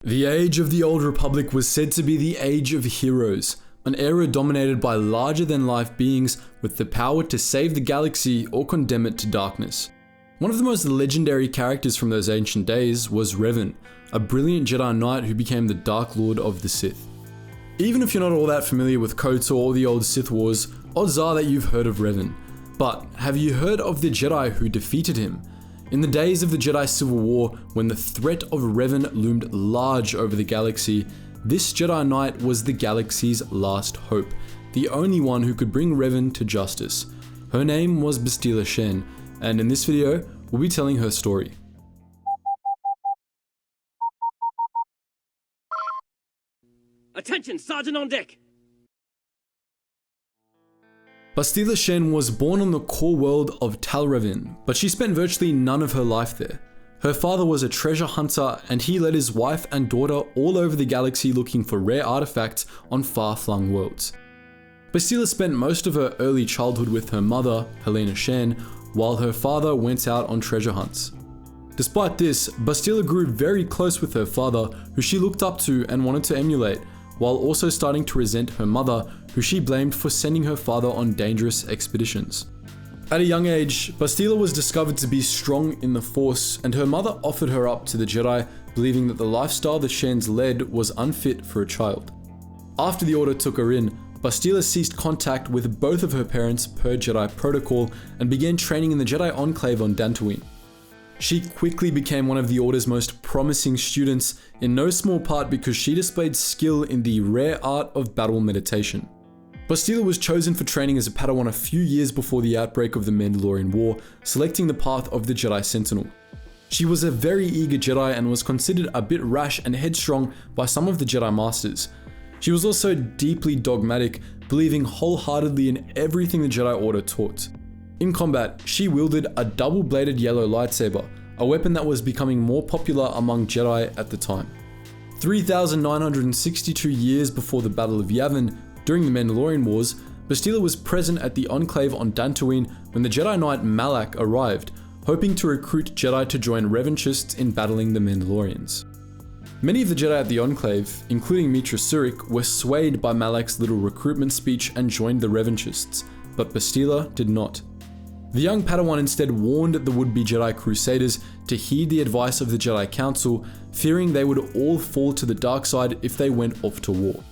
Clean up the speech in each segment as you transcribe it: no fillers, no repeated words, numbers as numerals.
The Age of the Old Republic was said to be the Age of Heroes, an era dominated by larger-than-life beings with the power to save the galaxy or condemn it to darkness. One of the most legendary characters from those ancient days was Revan, a brilliant Jedi Knight who became the Dark Lord of the Sith. Even if you're not all that familiar with KOTOR or the old Sith Wars, odds are that you've heard of Revan. But have you heard of the Jedi who defeated him? In the days of the Jedi Civil War, when the threat of Revan loomed large over the galaxy, this Jedi Knight was the galaxy's last hope, the only one who could bring Revan to justice. Her name was Bastila Shen, and in this video, we'll be telling her story. Attention, Sergeant on deck! Bastila Shen was born on the core world of Tal Revan, but she spent virtually none of her life there. Her father was a treasure hunter, and he led his wife and daughter all over the galaxy looking for rare artifacts on far-flung worlds. Bastila spent most of her early childhood with her mother, Helena Shen, while her father went out on treasure hunts. Despite this, Bastila grew very close with her father, who she looked up to and wanted to emulate, while also starting to resent her mother, who she blamed for sending her father on dangerous expeditions. At a young age, Bastila was discovered to be strong in the Force, and her mother offered her up to the Jedi, believing that the lifestyle the Shens led was unfit for a child. After the Order took her in, Bastila ceased contact with both of her parents per Jedi protocol and began training in the Jedi Enclave on Dantooine. She quickly became one of the Order's most promising students, in no small part because she displayed skill in the rare art of battle meditation. Bastila was chosen for training as a Padawan a few years before the outbreak of the Mandalorian War, selecting the path of the Jedi Sentinel. She was a very eager Jedi and was considered a bit rash and headstrong by some of the Jedi Masters. She was also deeply dogmatic, believing wholeheartedly in everything the Jedi Order taught. In combat, she wielded a double-bladed yellow lightsaber, a weapon that was becoming more popular among Jedi at the time. 3,962 years before the Battle of Yavin, during the Mandalorian Wars, Bastila was present at the Enclave on Dantooine when the Jedi Knight Malak arrived, hoping to recruit Jedi to join Revanchists in battling the Mandalorians. Many of the Jedi at the Enclave, including Mitra Surik, were swayed by Malak's little recruitment speech and joined the Revanchists, but Bastila did not. The young Padawan instead warned the would-be Jedi Crusaders to heed the advice of the Jedi Council, fearing they would all fall to the dark side if they went off to war.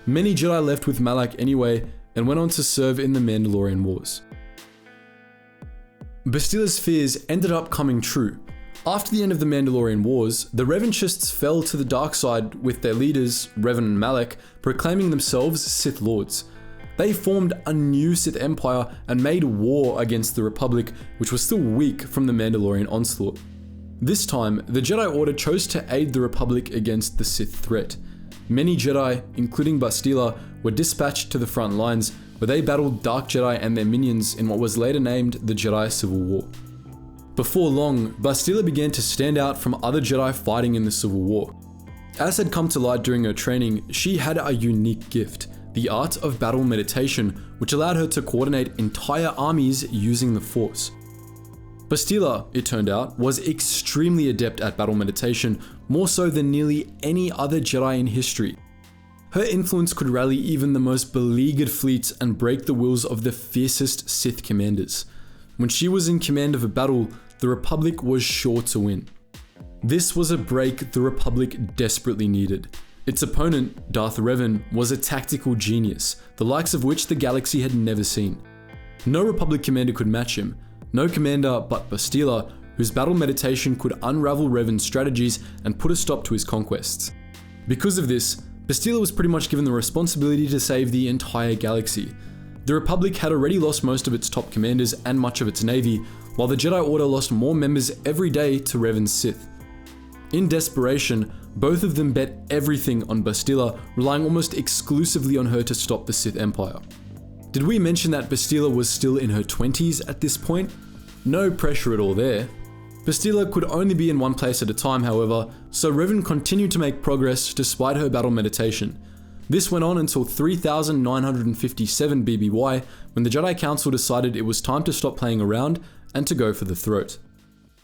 Many Jedi left with Malak anyway, and went on to serve in the Mandalorian Wars. Bastila's fears ended up coming true. After the end of the Mandalorian Wars, the Revanchists fell to the dark side with their leaders, Revan and Malak, proclaiming themselves Sith Lords. They formed a new Sith Empire and made war against the Republic, which was still weak from the Mandalorian onslaught. This time, the Jedi Order chose to aid the Republic against the Sith threat. Many Jedi, including Bastila, were dispatched to the front lines, where they battled Dark Jedi and their minions in what was later named the Jedi Civil War. Before long, Bastila began to stand out from other Jedi fighting in the Civil War. As had come to light during her training, she had a unique gift, the art of battle meditation, which allowed her to coordinate entire armies using the Force. Bastila, it turned out, was extremely adept at battle meditation, more so than nearly any other Jedi in history. Her influence could rally even the most beleaguered fleets and break the wills of the fiercest Sith commanders. When she was in command of a battle, the Republic was sure to win. This was a break the Republic desperately needed. Its opponent, Darth Revan, was a tactical genius, the likes of which the galaxy had never seen. No Republic commander could match him, no commander but Bastila, whose battle meditation could unravel Revan's strategies and put a stop to his conquests. Because of this, Bastila was pretty much given the responsibility to save the entire galaxy. The Republic had already lost most of its top commanders and much of its navy, while the Jedi Order lost more members every day to Revan's Sith. In desperation, both of them bet everything on Bastila, relying almost exclusively on her to stop the Sith Empire. Did we mention that Bastila was still in her 20s at this point? No pressure at all there. Bastila could only be in one place at a time, however, so Revan continued to make progress despite her battle meditation. This went on until 3,957 BBY, when the Jedi Council decided it was time to stop playing around and to go for the throat.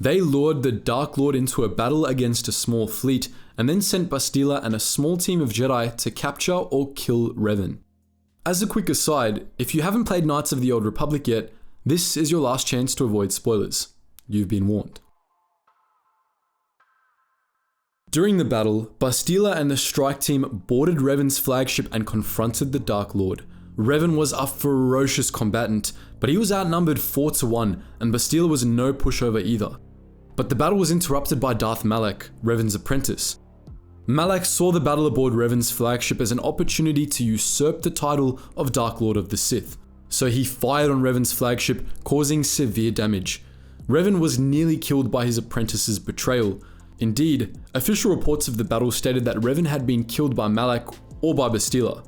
They lured the Dark Lord into a battle against a small fleet, and then sent Bastila and a small team of Jedi to capture or kill Revan. As a quick aside, if you haven't played Knights of the Old Republic yet, this is your last chance to avoid spoilers. You've been warned. During the battle, Bastila and the strike team boarded Revan's flagship and confronted the Dark Lord. Revan was a ferocious combatant, but he was outnumbered 4-1, and Bastila was no pushover either. But the battle was interrupted by Darth Malak, Revan's apprentice. Malak saw the battle aboard Revan's flagship as an opportunity to usurp the title of Dark Lord of the Sith, so he fired on Revan's flagship, causing severe damage. Revan was nearly killed by his apprentice's betrayal. Indeed, official reports of the battle stated that Revan had been killed by Malak or by Bastila.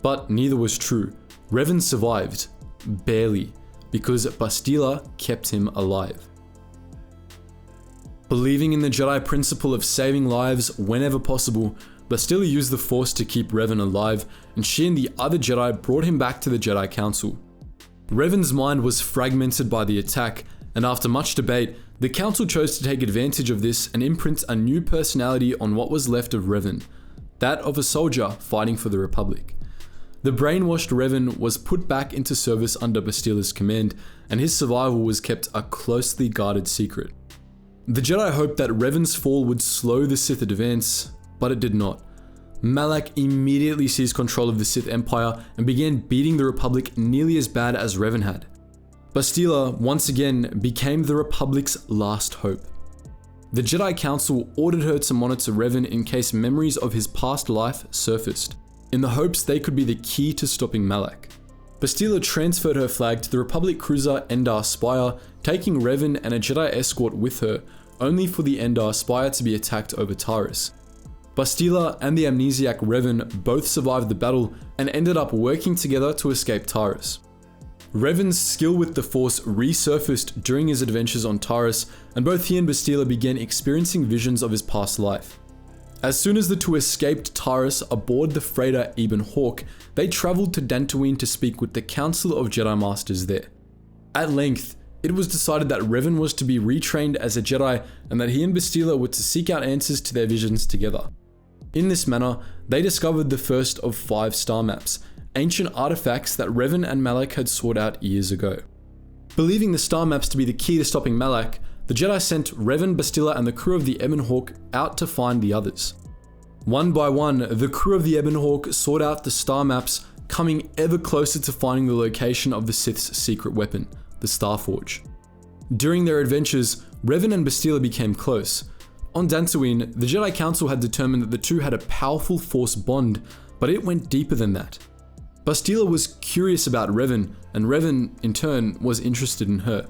But neither was true. Revan survived. Barely. Because Bastila kept him alive. Believing in the Jedi principle of saving lives whenever possible, Bastila used the Force to keep Revan alive, and she and the other Jedi brought him back to the Jedi Council. Revan's mind was fragmented by the attack, and after much debate, the Council chose to take advantage of this and imprint a new personality on what was left of Revan, that of a soldier fighting for the Republic. The brainwashed Revan was put back into service under Bastila's command, and his survival was kept a closely guarded secret. The Jedi hoped that Revan's fall would slow the Sith advance, but it did not. Malak immediately seized control of the Sith Empire and began beating the Republic nearly as bad as Revan had. Bastila, once again, became the Republic's last hope. The Jedi Council ordered her to monitor Revan in case memories of his past life surfaced, in the hopes they could be the key to stopping Malak. Bastila transferred her flag to the Republic cruiser Endar Spire, taking Revan and a Jedi escort with her, only for the Endar Spire to be attacked over Taris. Bastila and the amnesiac Revan both survived the battle and ended up working together to escape Taris. Revan's skill with the Force resurfaced during his adventures on Taris, and both he and Bastila began experiencing visions of his past life. As soon as the two escaped Taris aboard the freighter Ebon Hawk, they travelled to Dantooine to speak with the Council of Jedi Masters there. At length, it was decided that Revan was to be retrained as a Jedi and that he and Bastila were to seek out answers to their visions together. In this manner, they discovered the first of 5 star maps, ancient artifacts that Revan and Malak had sought out years ago. Believing the star maps to be the key to stopping Malak, the Jedi sent Revan, Bastila and the crew of the Ebon Hawk out to find the others. One by one, the crew of the Ebon Hawk sought out the star maps, coming ever closer to finding the location of the Sith's secret weapon, the Starforge. During their adventures, Revan and Bastila became close. On Dantooine, the Jedi Council had determined that the two had a powerful Force bond, but it went deeper than that. Bastila was curious about Revan, and Revan, in turn, was interested in her.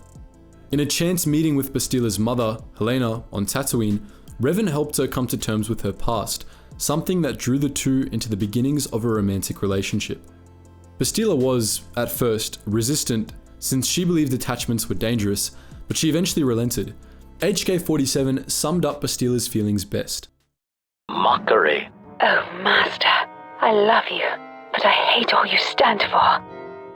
In a chance meeting with Bastila's mother, Helena, on Tatooine, Revan helped her come to terms with her past, something that drew the two into the beginnings of a romantic relationship. Bastila was, at first, resistant since she believed attachments were dangerous, but she eventually relented. HK47 summed up Bastila's feelings best. Mockery. Oh, Master, I love you, but I hate all you stand for.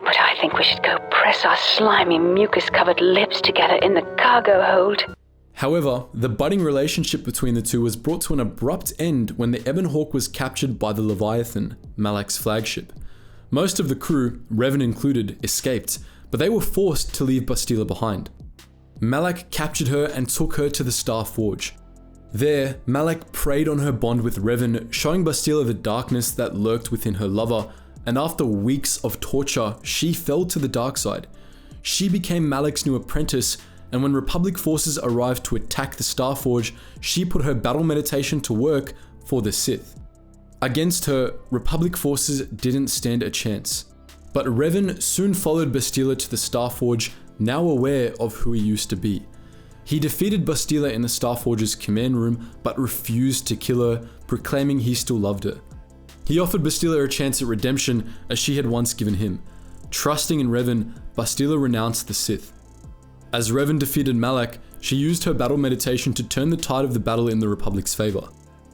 But I think we should go press our slimy, mucus-covered lips together in the cargo hold. However, the budding relationship between the two was brought to an abrupt end when the Ebon Hawk was captured by the Leviathan, Malak's flagship. Most of the crew, Revan included, escaped, but they were forced to leave Bastila behind. Malak captured her and took her to the Starforge. There, Malak preyed on her bond with Revan, showing Bastila the darkness that lurked within her lover, and after weeks of torture, she fell to the dark side. She became Malak's new apprentice, and when Republic forces arrived to attack the Starforge, she put her battle meditation to work for the Sith. Against her, Republic forces didn't stand a chance. But Revan soon followed Bastila to the Starforge, now aware of who he used to be. He defeated Bastila in the Starforge's command room, but refused to kill her, proclaiming he still loved her. He offered Bastila a chance at redemption as she had once given him. Trusting in Revan, Bastila renounced the Sith. As Revan defeated Malak, she used her battle meditation to turn the tide of the battle in the Republic's favor.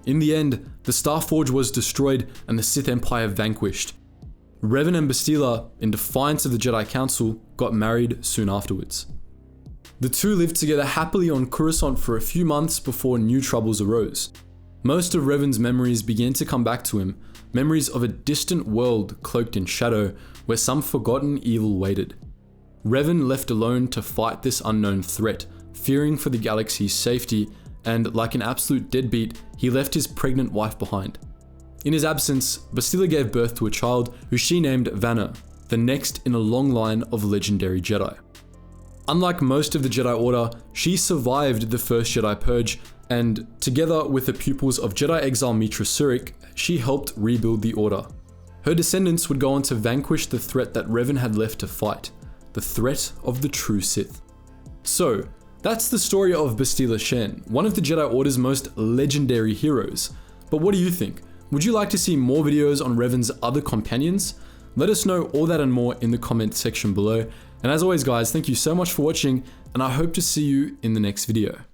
In the end, the Starforge was destroyed and the Sith Empire vanquished. Revan and Bastila, in defiance of the Jedi Council, got married soon afterwards. The two lived together happily on Coruscant for a few months before new troubles arose. Most of Revan's memories began to come back to him, memories of a distant world cloaked in shadow where some forgotten evil waited. Revan left alone to fight this unknown threat, fearing for the galaxy's safety, and like an absolute deadbeat, he left his pregnant wife behind. In his absence, Bastila gave birth to a child who she named Vanna, the next in a long line of legendary Jedi. Unlike most of the Jedi Order, she survived the first Jedi Purge, and together with the pupils of Jedi exile Mitra Surik, she helped rebuild the Order. Her descendants would go on to vanquish the threat that Revan had left to fight, the threat of the true Sith. So, that's the story of Bastila Shen, one of the Jedi Order's most legendary heroes. But what do you think? Would you like to see more videos on Revan's other companions? Let us know all that and more in the comment section below. And as always guys, thank you so much for watching, and I hope to see you in the next video.